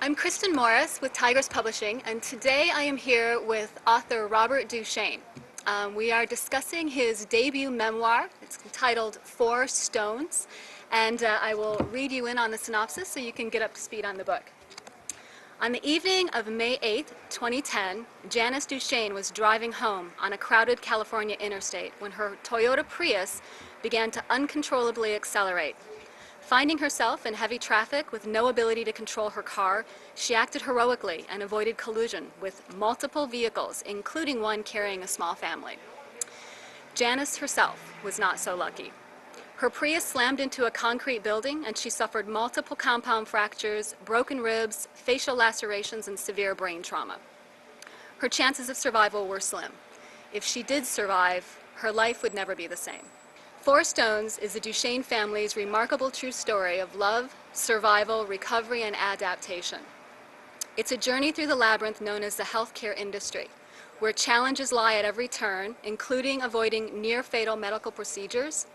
I'm Kristen Morris with Tigress Publishing, and today I am here with author Robert Dushane. We are discussing his debut memoir. It's entitled Four Stones, and I will read you in on the synopsis so you can get up to speed on the book. On the evening of May 8, 2010, Janice Dushane was driving home on a crowded California interstate when her Toyota Prius began to uncontrollably accelerate. Finding herself in heavy traffic with no ability to control her car, she acted heroically and avoided collision with multiple vehicles, including one carrying a small family. Janice herself was not so lucky. Her Prius slammed into a concrete building and she suffered multiple compound fractures, broken ribs, facial lacerations, and severe brain trauma. Her chances of survival were slim. If she did survive, her life would never be the same. Four Stones is the Dushane family's remarkable true story of love, survival, recovery, and adaptation. It's a journey through the labyrinth known as the healthcare industry, where challenges lie at every turn, including avoiding near-fatal medical procedures,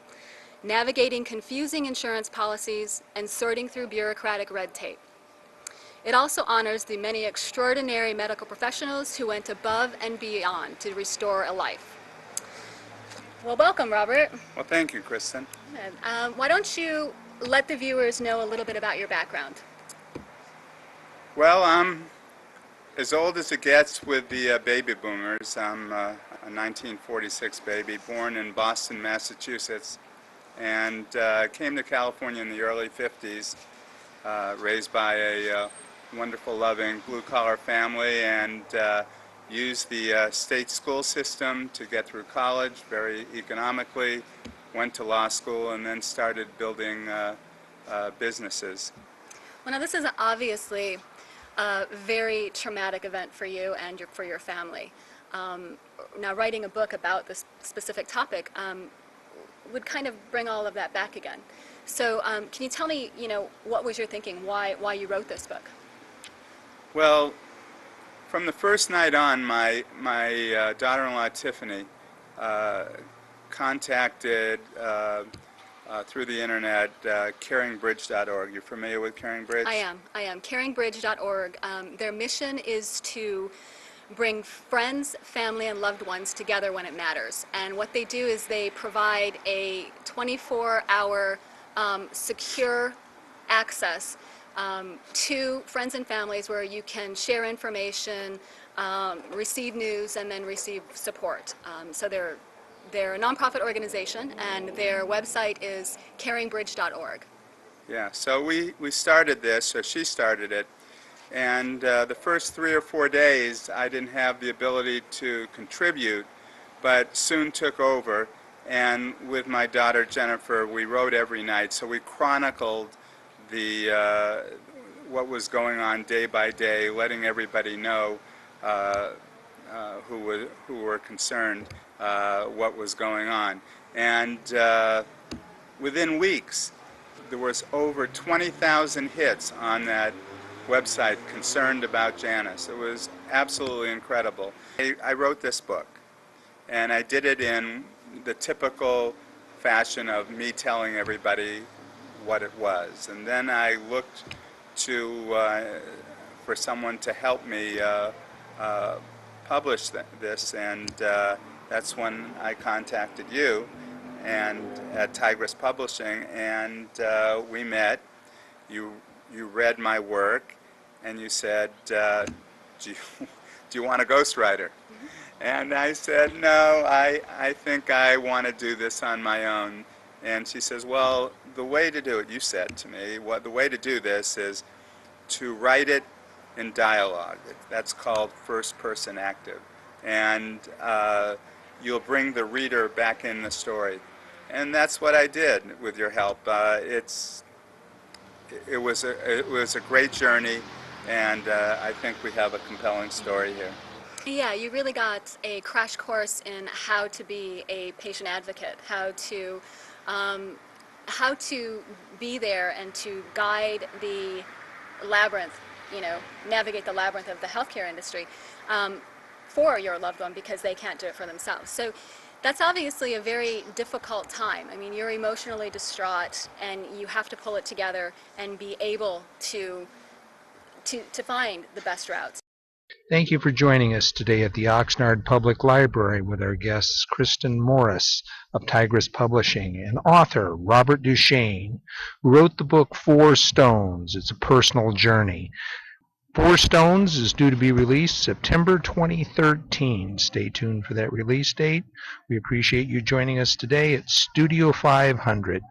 navigating confusing insurance policies, and sorting through bureaucratic red tape. It also honors the many extraordinary medical professionals who went above and beyond to restore a life. Well, welcome, Robert. Well, thank you, Kristen. Why don't you let the viewers know a little bit about your background? Well, I'm as old as it gets with the baby boomers. I'm a 1946 baby, born in Boston, Massachusetts, and came to California in the early 50s, raised by a wonderful, loving, blue-collar family, and used the state school system to get through college very economically, went to law school, and then started building businesses. Well, now this is obviously a very traumatic event for you and for your family. Now writing a book about this specific topic would kind of bring all of that back again. So can you tell me, what was your thinking, why you wrote this book? Well, from the first night on, my daughter-in-law Tiffany contacted through the internet caringbridge.org. You're familiar with Caring Bridge? I am. Caringbridge.org. Their mission is to bring friends, family, and loved ones together when it matters. And what they do is they provide a 24-hour secure access to friends and families where you can share information, receive news, and then receive support. So they're a nonprofit organization, and their website is caringbridge.org. Yeah, so we started this, or she started it, and the first 3 or 4 days I didn't have the ability to contribute, but soon took over, and with my daughter Jennifer we wrote every night, so we chronicled what was going on day by day, letting everybody know who were concerned what was going on. And within weeks, there was over 20,000 hits on that website concerned about Janice. It was absolutely incredible. I wrote this book, and I did it in the typical fashion of me telling everybody what it was, and then I looked for someone to help me publish this, and that's when I contacted you and at Tigress Publishing, and we met. You read my work, and you said, do you want a ghostwriter? And I said, no, I think I want to do this on my own. And she says, well, the way to do it, you said to me, the way to do this is to write it in dialogue. That's called first-person active. And you'll bring the reader back in the story. And that's what I did with your help. It was a great journey, and I think we have a compelling story here. Yeah, you really got a crash course in how to be a patient advocate, how to be there and to guide the labyrinth, navigate the labyrinth of the healthcare industry for your loved one because they can't do it for themselves. So that's obviously a very difficult time. I mean, you're emotionally distraught and you have to pull it together and be able to to find the best routes. Thank you for joining us today at the Oxnard Public Library with our guests Kristen Morris of Tigress Publishing and author Robert Dushane, who wrote the book Four Stones. It's a personal journey. Four Stones is due to be released September 2013. Stay tuned for that release date. We appreciate you joining us today at Studio 500.